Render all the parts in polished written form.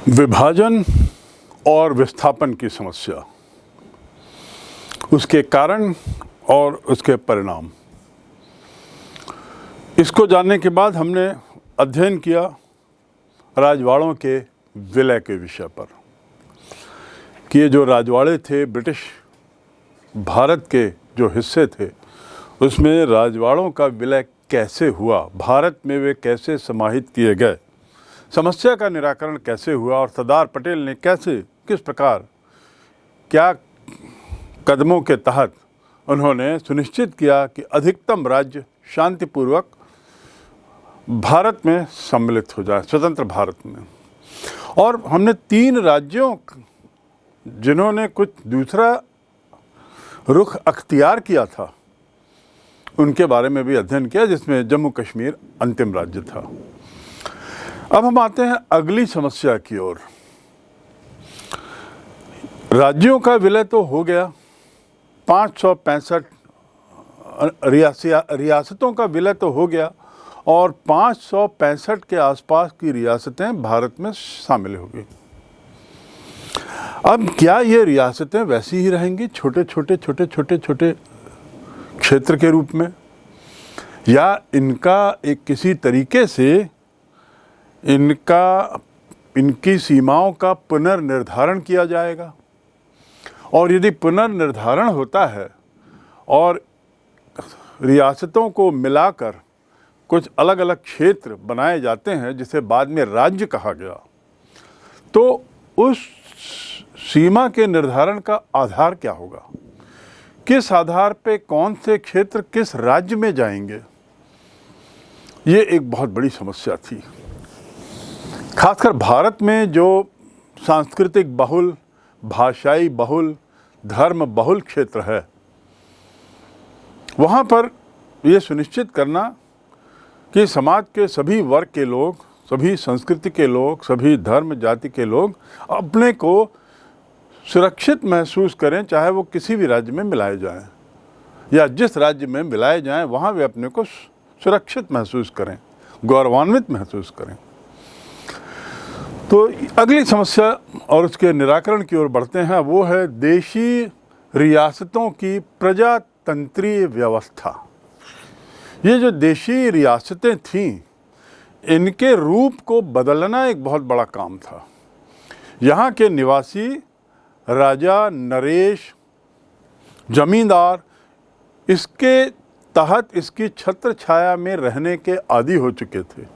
विभाजन और विस्थापन की समस्या, उसके कारण और उसके परिणाम, इसको जानने के बाद हमने अध्ययन किया राजवाड़ों के विलय के विषय पर कि ये जो राजवाड़े थे, ब्रिटिश भारत के जो हिस्से थे, उसमें राजवाड़ों का विलय कैसे हुआ, भारत में वे कैसे समाहित किए गए, समस्या का निराकरण कैसे हुआ और सरदार पटेल ने कैसे, किस प्रकार, क्या कदमों के तहत उन्होंने सुनिश्चित किया कि अधिकतम राज्य शांतिपूर्वक भारत में सम्मिलित हो जाए, स्वतंत्र भारत में। और हमने 3 राज्यों जिन्होंने कुछ दूसरा रुख अख्तियार किया था उनके बारे में भी अध्ययन किया, जिसमें जम्मू कश्मीर अंतिम राज्य था। अब हम आते हैं अगली समस्या की ओर। राज्यों का विलय तो हो गया, 565 रियासतों का विलय तो हो गया और 565 के आसपास की रियासतें भारत में शामिल हो गई। अब क्या ये रियासतें वैसी ही रहेंगी, छोटे छोटे क्षेत्र के रूप में, या इनका एक किसी तरीके से इनकी सीमाओं का पुनर्निर्धारण किया जाएगा? और यदि पुनर्निर्धारण होता है और रियासतों को मिलाकर कुछ अलग अलग क्षेत्र बनाए जाते हैं जिसे बाद में राज्य कहा गया, तो उस सीमा के निर्धारण का आधार क्या होगा? किस आधार पे कौन से क्षेत्र किस राज्य में जाएंगे? ये एक बहुत बड़ी समस्या थी। खासकर भारत में जो सांस्कृतिक बहुल, भाषाई बहुल, धर्म बहुल क्षेत्र है, वहाँ पर ये सुनिश्चित करना कि समाज के सभी वर्ग के लोग, सभी संस्कृति के लोग, सभी धर्म जाति के लोग अपने को सुरक्षित महसूस करें, चाहे वो किसी भी राज्य में मिलाए जाएं, या जिस राज्य में मिलाए जाएं वहाँ वे अपने को सुरक्षित महसूस करें, गौरवान्वित महसूस करें। तो अगली समस्या और उसके निराकरण की ओर बढ़ते हैं। वो है देशी रियासतों की प्रजातंत्रीय व्यवस्था। ये जो देशी रियासतें थीं, इनके रूप को बदलना एक बहुत बड़ा काम था। यहाँ के निवासी राजा, नरेश, जमींदार इसके तहत, इसकी छत्र छाया में रहने के आदी हो चुके थे।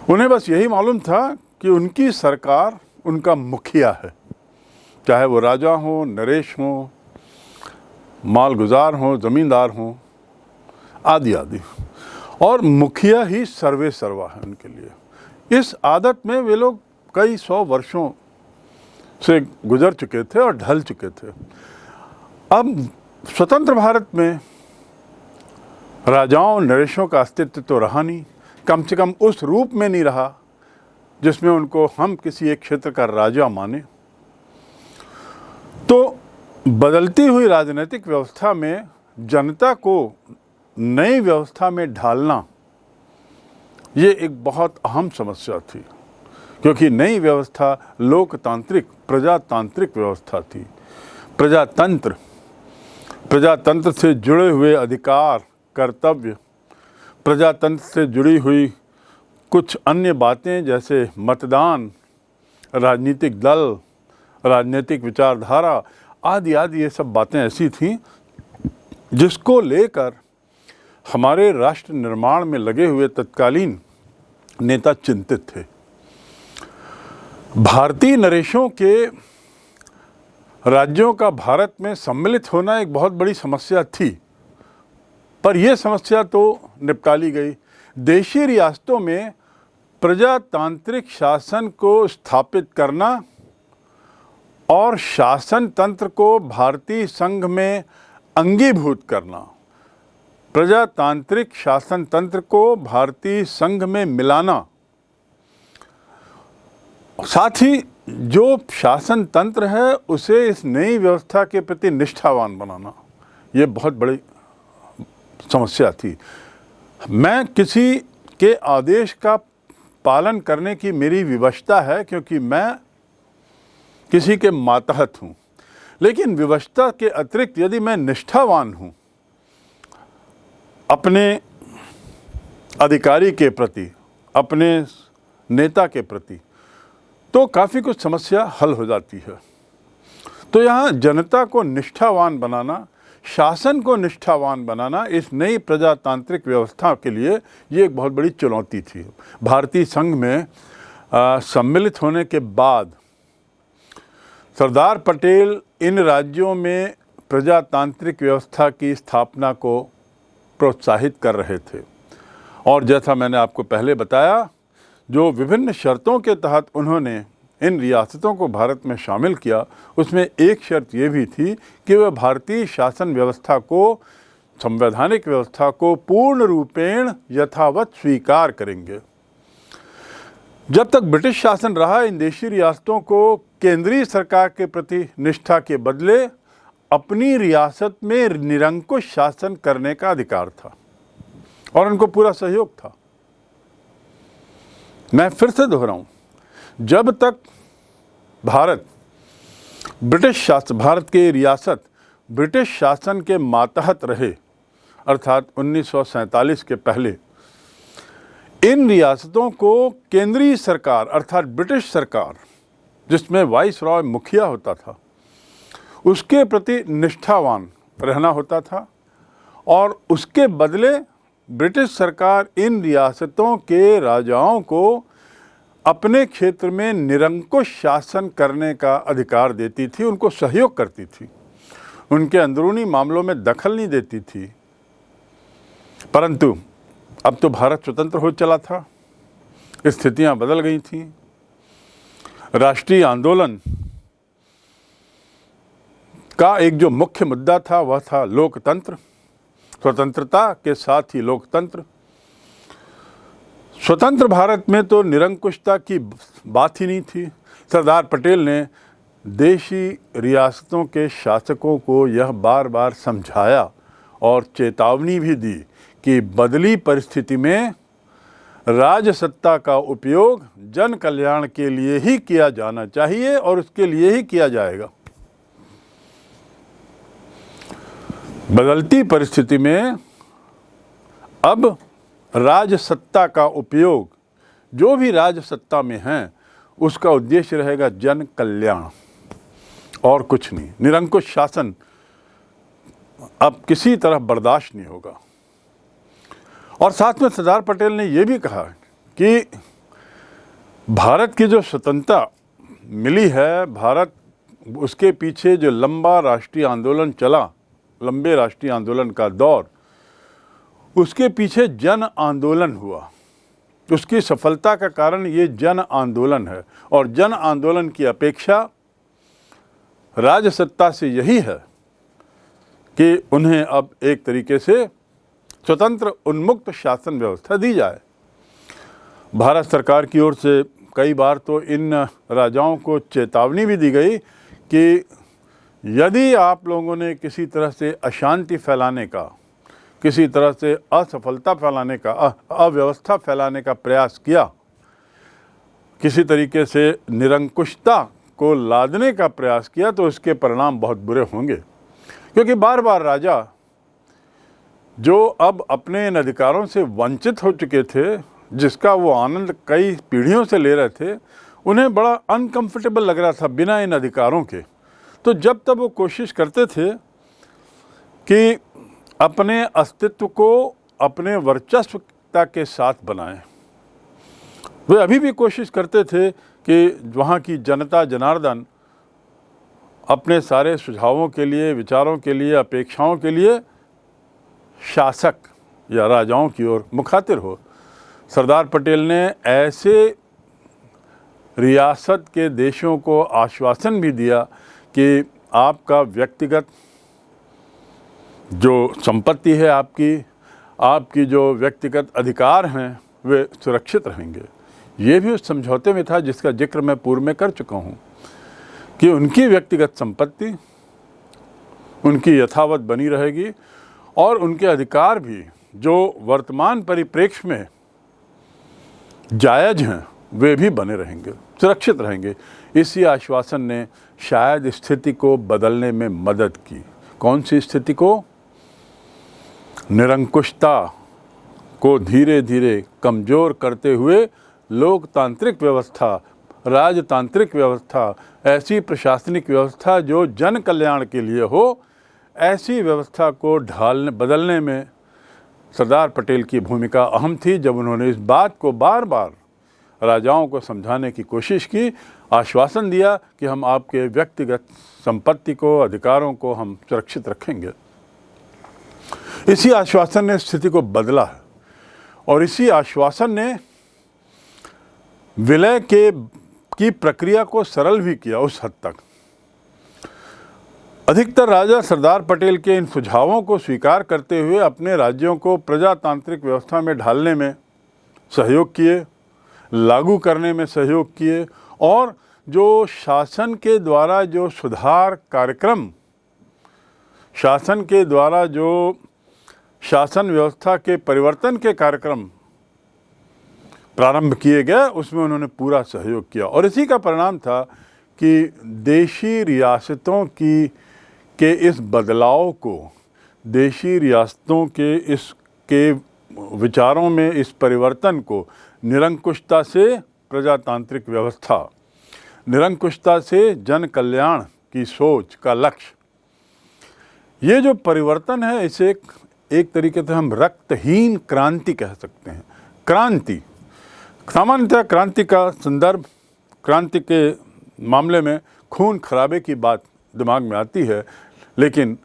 उन्हें बस यही मालूम था कि उनकी सरकार उनका मुखिया है, चाहे वो राजा हो, नरेश हो, मालगुजार हो, ज़मींदार हो, आदि आदि, और मुखिया ही सर्वे सर्वा है उनके लिए। इस आदत में वे लोग कई 100 वर्षों से गुजर चुके थे और ढल चुके थे। अब स्वतंत्र भारत में राजाओं, नरेशों का अस्तित्व तो रहा नहीं, कम से कम उस रूप में नहीं रहा जिसमें उनको हम किसी एक क्षेत्र का राजा माने। तो बदलती हुई राजनीतिक व्यवस्था में जनता को नई व्यवस्था में ढालना ये एक बहुत अहम समस्या थी, क्योंकि नई व्यवस्था लोकतांत्रिक, प्रजातांत्रिक व्यवस्था थी। प्रजातंत्र से जुड़े हुए अधिकार, कर्तव्य, प्रजातंत्र से जुड़ी हुई कुछ अन्य बातें जैसे मतदान, राजनीतिक दल, राजनीतिक विचारधारा आदि आदि, ये सब बातें ऐसी थीं जिसको लेकर हमारे राष्ट्र निर्माण में लगे हुए तत्कालीन नेता चिंतित थे। भारतीय नरेशों के राज्यों का भारत में सम्मिलित होना एक बहुत बड़ी समस्या थी, पर यह समस्या तो निपटा ली गई। देशी रियासतों में प्रजातांत्रिक शासन को स्थापित करना और शासन तंत्र को भारतीय संघ में अंगीभूत करना, प्रजातांत्रिक शासन तंत्र को भारतीय संघ में मिलाना, साथ ही जो शासन तंत्र है उसे इस नई व्यवस्था के प्रति निष्ठावान बनाना, ये बहुत बड़ी समस्या थी। मैं किसी के आदेश का पालन करने की मेरी विवशता है, क्योंकि मैं किसी के मातहत हूँ। लेकिन विवशता के अतिरिक्त यदि मैं निष्ठावान हूँ अपने अधिकारी के प्रति, अपने नेता के प्रति, तो काफ़ी कुछ समस्या हल हो जाती है। तो यहाँ जनता को निष्ठावान बनाना, शासन को निष्ठावान बनाना इस नई प्रजातांत्रिक व्यवस्था के लिए ये एक बहुत बड़ी चुनौती थी। भारतीय संघ में सम्मिलित होने के बाद सरदार पटेल इन राज्यों में प्रजातांत्रिक व्यवस्था की स्थापना को प्रोत्साहित कर रहे थे। और जैसा मैंने आपको पहले बताया, जो विभिन्न शर्तों के तहत उन्होंने इन रियासतों को भारत में शामिल किया, उसमें एक शर्त ये भी थी कि वह भारतीय शासन व्यवस्था को, संवैधानिक व्यवस्था को पूर्ण रूपेण यथावत स्वीकार करेंगे। जब तक ब्रिटिश शासन रहा, इन देशी रियासतों को केंद्रीय सरकार के प्रति निष्ठा के बदले अपनी रियासत में निरंकुश शासन करने का अधिकार था और उनको पूरा सहयोग था। मैं फिर से दोहराऊं, जब तक भारत की रियासत ब्रिटिश शासन के मातहत रहे, अर्थात 1947 के पहले, इन रियासतों को केंद्रीय सरकार अर्थात ब्रिटिश सरकार, जिसमें वाइसरॉय मुखिया होता था, उसके प्रति निष्ठावान रहना होता था और उसके बदले ब्रिटिश सरकार इन रियासतों के राजाओं को अपने क्षेत्र में निरंकुश शासन करने का अधिकार देती थी, उनको सहयोग करती थी, उनके अंदरूनी मामलों में दखल नहीं देती थी। परंतु अब तो भारत स्वतंत्र हो चला था, स्थितियां बदल गई थीं। राष्ट्रीय आंदोलन का एक जो मुख्य मुद्दा था वह था लोकतंत्र, स्वतंत्रता के साथ ही लोकतंत्र। स्वतंत्र भारत में तो निरंकुशता की बात ही नहीं थी। सरदार पटेल ने देशी रियासतों के शासकों को यह बार बार समझाया और चेतावनी भी दी कि बदली परिस्थिति में राजसत्ता का उपयोग जन कल्याण के लिए ही किया जाना चाहिए और उसके लिए ही किया जाएगा। बदलती परिस्थिति में अब राजसत्ता का उपयोग, जो भी राजसत्ता में है, उसका उद्देश्य रहेगा जन कल्याण और कुछ नहीं। निरंकुश शासन अब किसी तरह बर्दाश्त नहीं होगा। और साथ में सरदार पटेल ने यह भी कहा कि भारत की जो स्वतंत्रता मिली है, भारत, उसके पीछे जो लंबा राष्ट्रीय आंदोलन चला, लंबे राष्ट्रीय आंदोलन का दौर, उसके पीछे जन आंदोलन हुआ। उसकी सफलता का कारण ये जन आंदोलन है और जन आंदोलन की अपेक्षा राजसत्ता से यही है कि उन्हें अब एक तरीके से स्वतंत्र उन्मुक्त शासन व्यवस्था दी जाए। भारत सरकार की ओर से कई बार तो इन राजाओं को चेतावनी भी दी गई कि यदि आप लोगों ने किसी तरह से अशांति फैलाने का, किसी तरह से असफलता फैलाने का, अव्यवस्था फैलाने का प्रयास किया, किसी तरीके से निरंकुशता को लादने का प्रयास किया, तो इसके परिणाम बहुत बुरे होंगे। क्योंकि बार बार राजा जो अब अपने इन अधिकारों से वंचित हो चुके थे, जिसका वो आनंद कई पीढ़ियों से ले रहे थे, उन्हें बड़ा अनकंफर्टेबल लग रहा था बिना इन अधिकारों के। तो जब तक वो कोशिश करते थे कि अपने अस्तित्व को अपने वर्चस्वता के साथ बनाएं, वे अभी भी कोशिश करते थे कि वहाँ की जनता जनार्दन अपने सारे सुझावों के लिए, विचारों के लिए, अपेक्षाओं के लिए शासक या राजाओं की ओर मुखातिब हो। सरदार पटेल ने ऐसे रियासत के देशों को आश्वासन भी दिया कि आपका व्यक्तिगत जो संपत्ति है, आपकी जो व्यक्तिगत अधिकार हैं, वे सुरक्षित रहेंगे। ये भी उस समझौते में था जिसका जिक्र मैं पूर्व में कर चुका हूँ कि उनकी व्यक्तिगत संपत्ति उनकी यथावत बनी रहेगी और उनके अधिकार भी जो वर्तमान परिप्रेक्ष्य में जायज़ हैं वे भी बने रहेंगे, सुरक्षित रहेंगे। इसी आश्वासन ने शायद स्थिति को बदलने में मदद की। कौन सी स्थिति को? निरंकुशता को धीरे धीरे कमज़ोर करते हुए लोकतांत्रिक व्यवस्था, राजतांत्रिक व्यवस्था, ऐसी प्रशासनिक व्यवस्था जो जन कल्याण के लिए हो, ऐसी व्यवस्था को बदलने में सरदार पटेल की भूमिका अहम थी। जब उन्होंने इस बात को बार बार राजाओं को समझाने की कोशिश की, आश्वासन दिया कि हम आपके व्यक्तिगत संपत्ति को, अधिकारों को हम सुरक्षित रखेंगे, इसी आश्वासन ने स्थिति को बदला है। और इसी आश्वासन ने विलय की प्रक्रिया को सरल भी किया उस हद तक। अधिकतर राजा सरदार पटेल के इन सुझावों को स्वीकार करते हुए अपने राज्यों को प्रजातांत्रिक व्यवस्था में ढालने में सहयोग किए, लागू करने में सहयोग किए, और जो शासन के द्वारा जो सुधार कार्यक्रम, शासन के द्वारा जो शासन व्यवस्था के परिवर्तन के कार्यक्रम प्रारंभ किए गए, उसमें उन्होंने पूरा सहयोग किया। और इसी का परिणाम था कि देशी रियासतों के इस बदलाव को, देशी रियासतों के विचारों में इस परिवर्तन को, निरंकुशता से प्रजातांत्रिक व्यवस्था, निरंकुशता से जन कल्याण की सोच का लक्ष्य, ये जो परिवर्तन है, इसे एक तरीके से हम रक्तहीन क्रांति कह सकते हैं। क्रांति, सामान्यतः क्रांति का संदर्भ, क्रांति के मामले में खून खराबे की बात दिमाग में आती है, लेकिन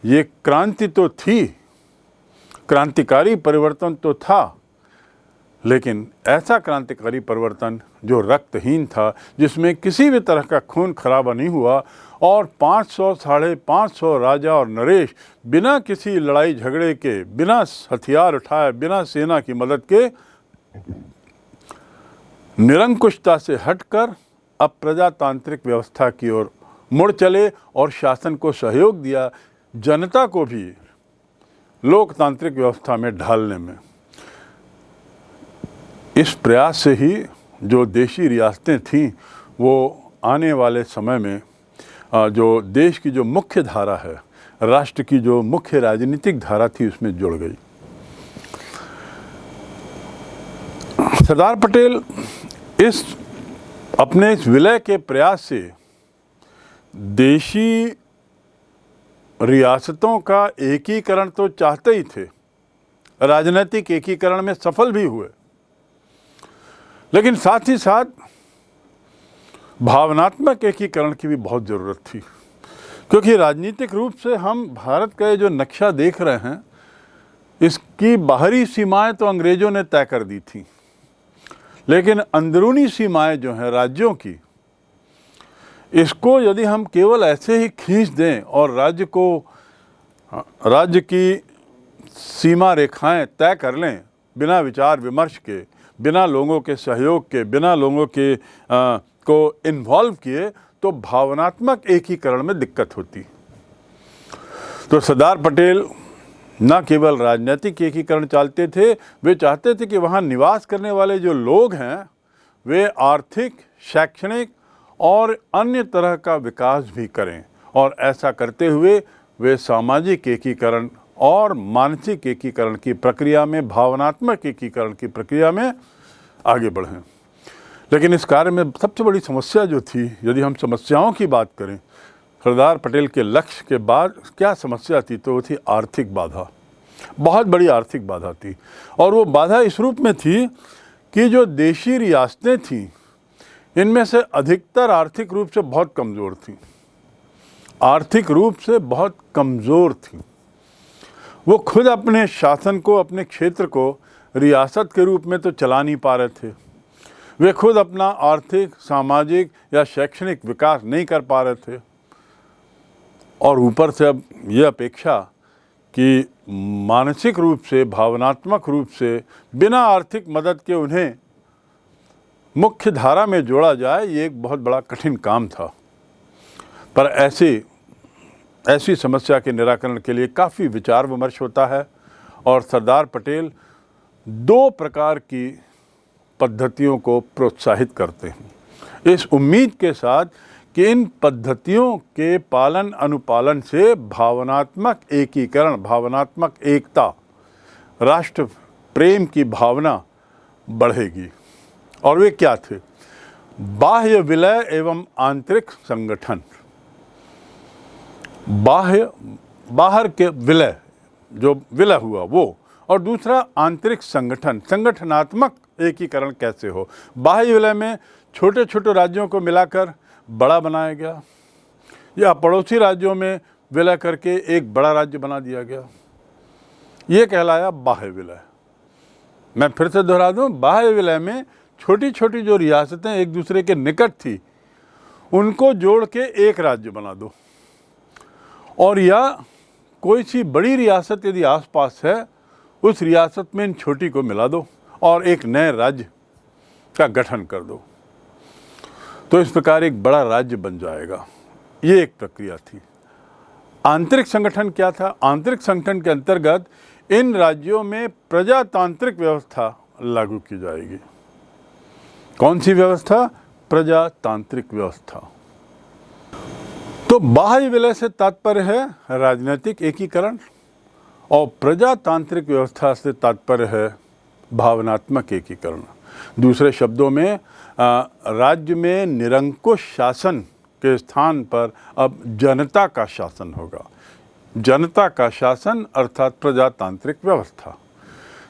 ये क्रांति तो थी, क्रांतिकारी परिवर्तन तो था, लेकिन ऐसा क्रांतिकारी परिवर्तन जो रक्तहीन था, जिसमें किसी भी तरह का खून खराबा नहीं हुआ, और 500 साढ़े 500 राजा और नरेश बिना किसी लड़ाई झगड़े के, बिना हथियार उठाए, बिना सेना की मदद के निरंकुशता से हटकर अब प्रजातांत्रिक व्यवस्था की ओर मुड़ चले और शासन को सहयोग दिया, जनता को भी लोकतांत्रिक व्यवस्था में ढालने में। इस प्रयास से ही जो देशी रियासतें थीं, वो आने वाले समय में जो देश की जो मुख्य धारा है, राष्ट्र की जो मुख्य राजनीतिक धारा थी, उसमें जुड़ गई। सरदार पटेल अपने इस विलय के प्रयास से देशी रियासतों का एकीकरण तो चाहते ही थे, राजनीतिक एकीकरण में सफल भी हुए, लेकिन साथ ही साथ भावनात्मक एकीकरण की भी बहुत ज़रूरत थी। क्योंकि राजनीतिक रूप से हम भारत का जो नक्शा देख रहे हैं, इसकी बाहरी सीमाएं तो अंग्रेज़ों ने तय कर दी थी, लेकिन अंदरूनी सीमाएं जो हैं राज्यों की, इसको यदि हम केवल ऐसे ही खींच दें और राज्य की सीमा रेखाएं तय कर लें बिना विचार विमर्श के, बिना लोगों के सहयोग के, बिना लोगों के को इन्वॉल्व किए, तो भावनात्मक एकीकरण में दिक्कत होती। तो सरदार पटेल न केवल राजनीतिक एकीकरण चाहते थे, वे चाहते थे कि वहाँ निवास करने वाले जो लोग हैं, वे आर्थिक, शैक्षणिक और अन्य तरह का विकास भी करें, और ऐसा करते हुए वे सामाजिक एकीकरण और मानसिक एकीकरण की प्रक्रिया में, भावनात्मक एकीकरण की प्रक्रिया में आगे बढ़ें। लेकिन इस कार्य में सबसे बड़ी समस्या जो थी, यदि हम समस्याओं की बात करें, सरदार पटेल के लक्ष्य के बाद क्या समस्या थी, तो वो थी आर्थिक बाधा। बहुत बड़ी आर्थिक बाधा थी, और वो बाधा इस रूप में थी कि जो देशी रियासतें थीं, इनमें से अधिकतर आर्थिक रूप से बहुत कमज़ोर थीं, आर्थिक रूप से बहुत कमज़ोर थीं। वो खुद अपने शासन को, अपने क्षेत्र को रियासत के रूप में तो चला नहीं पा रहे थे, वे खुद अपना आर्थिक, सामाजिक या शैक्षणिक विकास नहीं कर पा रहे थे, और ऊपर से अब ये अपेक्षा कि मानसिक रूप से, भावनात्मक रूप से, बिना आर्थिक मदद के उन्हें मुख्य धारा में जोड़ा जाए, ये एक बहुत बड़ा कठिन काम था। पर ऐसी समस्या के निराकरण के लिए काफ़ी विचार विमर्श होता है, और सरदार पटेल दो प्रकार की पद्धतियों को प्रोत्साहित करते हैं, इस उम्मीद के साथ कि इन पद्धतियों के पालन अनुपालन से भावनात्मक एकीकरण, भावनात्मक एकता, राष्ट्र प्रेम की भावना बढ़ेगी। और वे क्या थे? बाह्य विलय एवं आंतरिक संगठन। बाहर के विलय, जो विलय हुआ वो, और दूसरा आंतरिक संगठन, संगठनात्मक एकीकरण कैसे हो। बाह्य विलय में छोटे छोटे राज्यों को मिलाकर बड़ा बनाया गया, या पड़ोसी राज्यों में विलय करके एक बड़ा राज्य बना दिया गया, ये कहलाया बाह्य विलय। मैं फिर से दोहरा दूं, बाह्य विलय में छोटी छोटी जो रियासतें एक दूसरे के निकट थी उनको जोड़ के एक राज्य बना दो, और या कोई सी बड़ी रियासत यदि आसपास है उस रियासत में इन छोटी को मिला दो और एक नए राज्य का गठन कर दो, तो इस प्रकार एक बड़ा राज्य बन जाएगा। ये एक प्रक्रिया थी। आंतरिक संगठन क्या था? आंतरिक संगठन के अंतर्गत इन राज्यों में प्रजातांत्रिक व्यवस्था लागू की जाएगी। कौन सी व्यवस्था? प्रजातांत्रिक व्यवस्था। तो बाह्य विलय से तात्पर्य है राजनीतिक एकीकरण, और प्रजातांत्रिक व्यवस्था से तात्पर्य है भावनात्मक एकीकरण। दूसरे शब्दों में राज्य में निरंकुश शासन के स्थान पर अब जनता का शासन होगा। जनता का शासन अर्थात प्रजातांत्रिक व्यवस्था।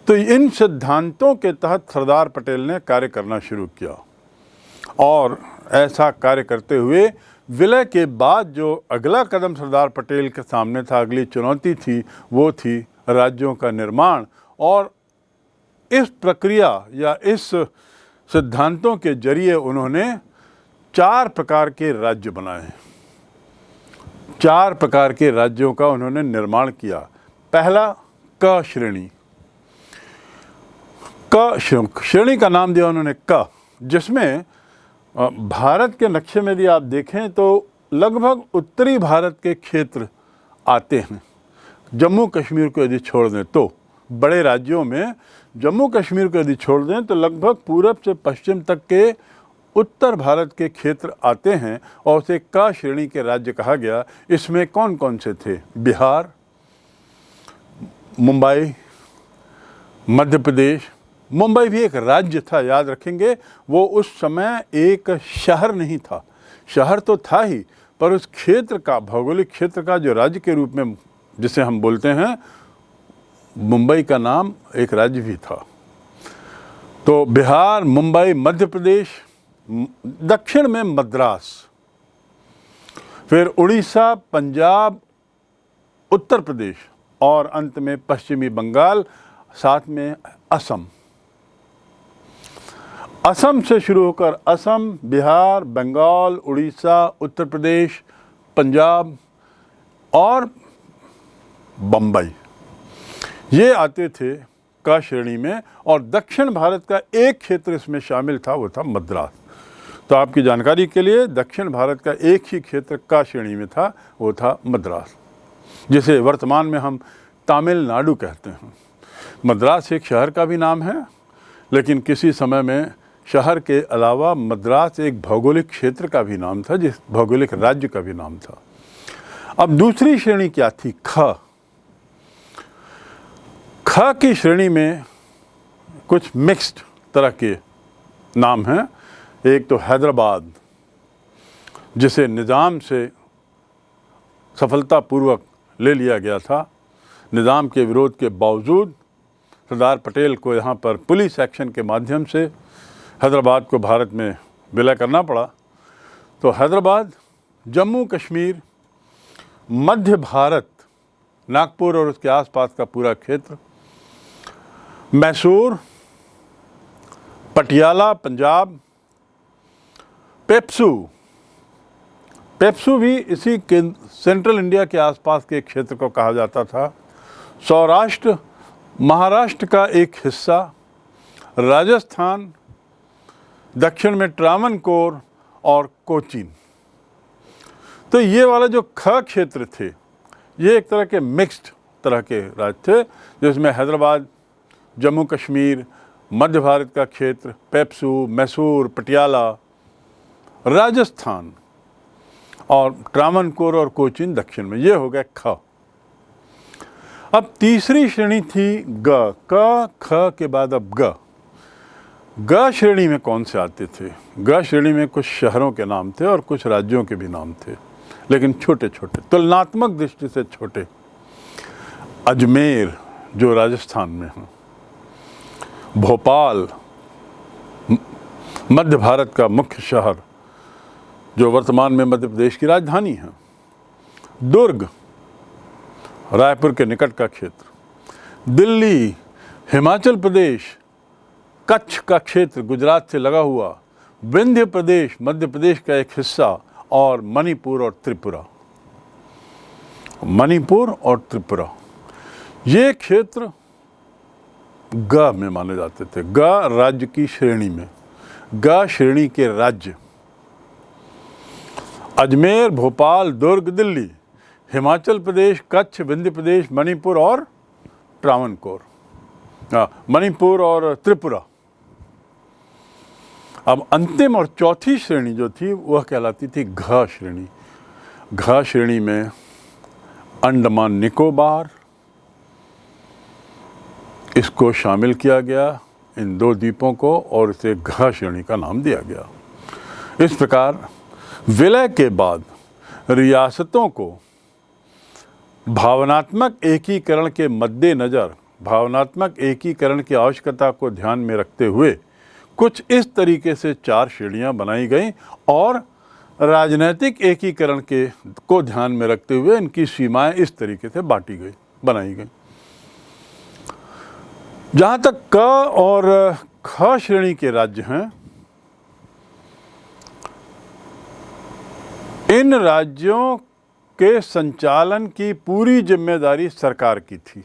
तो इन सिद्धांतों के तहत सरदार पटेल ने कार्य करना शुरू किया, और ऐसा कार्य करते हुए विलय के बाद जो अगला कदम सरदार पटेल के सामने था, अगली चुनौती थी, वो थी राज्यों का निर्माण। और इस प्रक्रिया या इस सिद्धांतों के जरिए उन्होंने 4 प्रकार के राज्य बनाए। 4 प्रकार के राज्यों का उन्होंने निर्माण किया। पहला, क श्रेणी। क श्रेणी का नाम दिया उन्होंने क, जिसमें भारत के नक्शे में यदि आप देखें तो लगभग उत्तरी भारत के क्षेत्र आते हैं। जम्मू कश्मीर को यदि छोड़ दें तो, बड़े राज्यों में जम्मू कश्मीर को यदि छोड़ दें तो लगभग पूरब से पश्चिम तक के उत्तर भारत के क्षेत्र आते हैं, और उसे क श्रेणी के राज्य कहा गया। इसमें कौन कौन से थे? बिहार, मुंबई, मध्य प्रदेश। मुंबई भी एक राज्य था, याद रखेंगे। वो उस समय एक शहर नहीं था, शहर तो था ही, पर उस क्षेत्र का, भौगोलिक क्षेत्र का जो राज्य के रूप में जिसे हम बोलते हैं, मुंबई का नाम एक राज्य भी था। तो बिहार, मुंबई, मध्य प्रदेश, दक्षिण में मद्रास, फिर उड़ीसा, पंजाब, उत्तर प्रदेश, और अंत में पश्चिमी बंगाल, साथ में असम। असम से शुरू होकर असम, बिहार, बंगाल, उड़ीसा, उत्तर प्रदेश, पंजाब और बम्बई, ये आते थे क श्रेणी में। और दक्षिण भारत का एक क्षेत्र इसमें शामिल था, वो था मद्रास। तो आपकी जानकारी के लिए, दक्षिण भारत का एक ही क्षेत्र क श्रेणी में था, वो था मद्रास, जिसे वर्तमान में हम तमिलनाडु कहते हैं। मद्रास एक शहर का भी नाम है, लेकिन किसी समय में शहर के अलावा मद्रास एक भौगोलिक क्षेत्र का भी नाम था, जिस भौगोलिक राज्य का भी नाम था। अब दूसरी श्रेणी क्या थी? ख। ख की श्रेणी में कुछ मिक्स्ड तरह के नाम हैं। एक तो हैदराबाद, जिसे निज़ाम से सफलतापूर्वक ले लिया गया था। निज़ाम के विरोध के बावजूद सरदार पटेल को यहाँ पर पुलिस एक्शन के माध्यम से हैदराबाद को भारत में विलय करना पड़ा। तो हैदराबाद, जम्मू कश्मीर, मध्य भारत, नागपुर और उसके आसपास का पूरा क्षेत्र, मैसूर, पटियाला पंजाब, पेप्सू भी इसी के सेंट्रल इंडिया के आसपास के क्षेत्र को कहा जाता था। सौराष्ट्र, महाराष्ट्र का एक हिस्सा, राजस्थान, दक्षिण में ट्रावनकोर और कोचीन। तो ये वाला जो ख क्षेत्र थे, ये एक तरह के मिक्स्ड तरह के राज्य थे, जिसमें हैदराबाद, जम्मू कश्मीर, मध्य भारत का क्षेत्र पेप्सू, मैसूर, पटियाला, राजस्थान और ट्रावनकोर और कोचीन दक्षिण में। ये हो गया ख। अब तीसरी श्रेणी थी ग। क ख के बाद अब ग। ग श्रेणी में कौन से आते थे? ग श्रेणी में कुछ शहरों के नाम थे और कुछ राज्यों के भी नाम थे, लेकिन छोटे छोटे, तुलनात्मक दृष्टि से छोटे। अजमेर जो राजस्थान में है, भोपाल मध्य भारत का मुख्य शहर जो वर्तमान में मध्य प्रदेश की राजधानी है, दुर्ग रायपुर के निकट का क्षेत्र, दिल्ली हिमाचल प्रदेश, कच्छ का क्षेत्र गुजरात से लगा हुआ, विंध्य प्रदेश मध्य प्रदेश का एक हिस्सा, और मणिपुर और त्रिपुरा। मणिपुर और त्रिपुरा ये क्षेत्र ग में माने जाते थे। ग राज्य की श्रेणी में, ग श्रेणी के राज्य अजमेर, भोपाल, दुर्ग, दिल्ली, हिमाचल प्रदेश, कच्छ, विंध्य प्रदेश, मणिपुर और ट्रावनकोर, मणिपुर और त्रिपुरा। अब अंतिम और चौथी श्रेणी जो थी वह कहलाती थी घ श्रेणी। घ श्रेणी में अंडमान निकोबार, इसको शामिल किया गया, इन दो द्वीपों को, और इसे घ श्रेणी का नाम दिया गया। इस प्रकार विलय के बाद रियासतों को भावनात्मक एकीकरण के मद्देनज़र, भावनात्मक एकीकरण की आवश्यकता को ध्यान में रखते हुए कुछ इस तरीके से 4 श्रेणियां बनाई गईं, और राजनीतिक एकीकरण को ध्यान में रखते हुए इनकी सीमाएं इस तरीके से बनाई गई। जहाँ तक क और ख श्रेणी के राज्य हैं, इन राज्यों के संचालन की पूरी जिम्मेदारी सरकार की थी।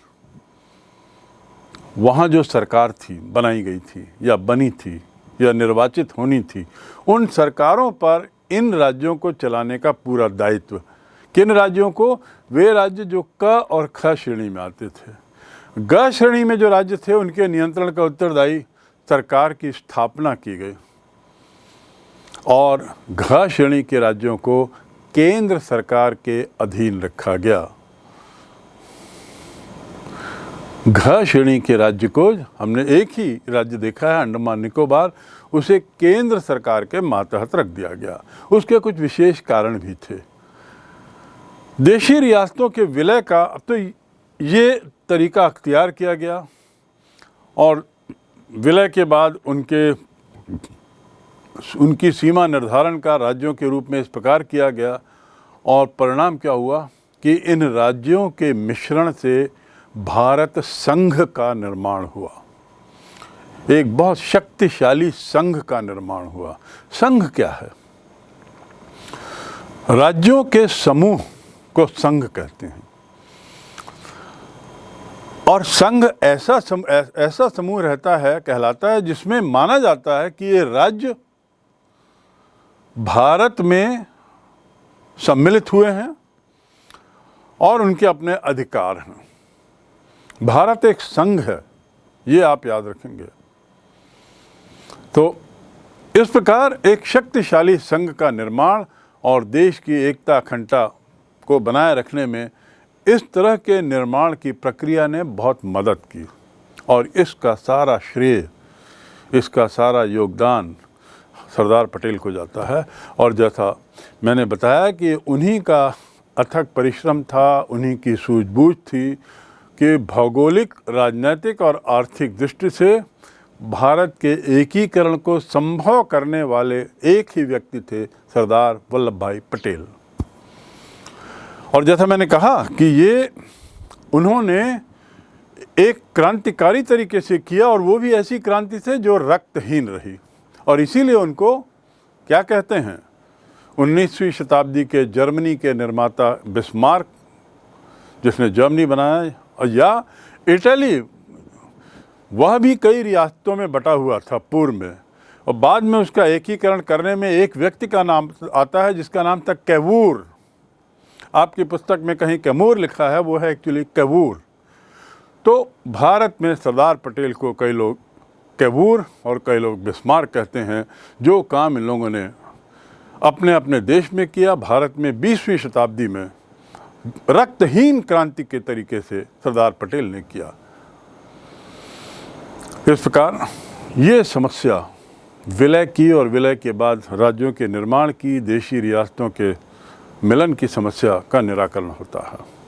वहाँ जो सरकार थी, बनाई गई थी या बनी थी या निर्वाचित होनी थी, उन सरकारों पर इन राज्यों को चलाने का पूरा दायित्व। किन राज्यों को? वे राज्य जो क और ख श्रेणी में आते थे। ग श्रेणी में जो राज्य थे उनके नियंत्रण का उत्तरदायी सरकार की स्थापना की गई, और घ श्रेणी के राज्यों को केंद्र सरकार के अधीन रखा गया। घ श्रेणी के राज्य को हमने एक ही राज्य देखा है, अंडमान निकोबार, उसे केंद्र सरकार के मातहत रख दिया गया। उसके कुछ विशेष कारण भी थे। देशी रियासतों के विलय का अब तो ये तरीका अख्तियार किया गया, और विलय के बाद उनकी सीमा निर्धारण का राज्यों के रूप में इस प्रकार किया गया, और परिणाम क्या हुआ कि इन राज्यों के मिश्रण से भारत संघ का निर्माण हुआ। एक बहुत शक्तिशाली संघ का निर्माण हुआ। संघ क्या है? राज्यों के समूह को संघ कहते हैं, और संघ ऐसा समूह रहता है, कहलाता है, जिसमें माना जाता है कि ये राज्य भारत में सम्मिलित हुए हैं और उनके अपने अधिकार हैं। भारत एक संघ है, ये आप याद रखेंगे। तो इस प्रकार एक शक्तिशाली संघ का निर्माण और देश की एकता अखंडता को बनाए रखने में इस तरह के निर्माण की प्रक्रिया ने बहुत मदद की, और इसका सारा श्रेय, इसका सारा योगदान सरदार पटेल को जाता है। और जैसा मैंने बताया कि उन्हीं का अथक परिश्रम था, उन्हीं की सूझबूझ थी कि भौगोलिक, राजनीतिक और आर्थिक दृष्टि से भारत के एकीकरण को संभव करने वाले एक ही व्यक्ति थे, सरदार वल्लभ भाई पटेल। और जैसा मैंने कहा कि ये उन्होंने एक क्रांतिकारी तरीके से किया, और वो भी ऐसी क्रांति से जो रक्तहीन रही, और इसीलिए उनको क्या कहते हैं? 19वीं शताब्दी के जर्मनी के निर्माता बिस्मार्क, जिसने जर्मनी बनाया, या इटली, वह भी कई रियासतों में बटा हुआ था पूर्व में, और बाद में उसका एकीकरण करने में एक व्यक्ति का नाम आता है जिसका नाम था कैवूर। आपकी पुस्तक में कहीं कैमूर लिखा है, वो है एक्चुअली कैवूर। तो भारत में सरदार पटेल को कई लोग कैवूर और कई लोग बिस्मार्क कहते हैं, जो काम इन लोगों ने अपने अपने देश में किया, भारत में 20वीं शताब्दी में रक्तहीन क्रांति के तरीके से सरदार पटेल ने किया। इस प्रकार ये समस्या विलय की और विलय के बाद राज्यों के निर्माण की, देशी रियासतों के मिलन की समस्या का निराकरण होता है।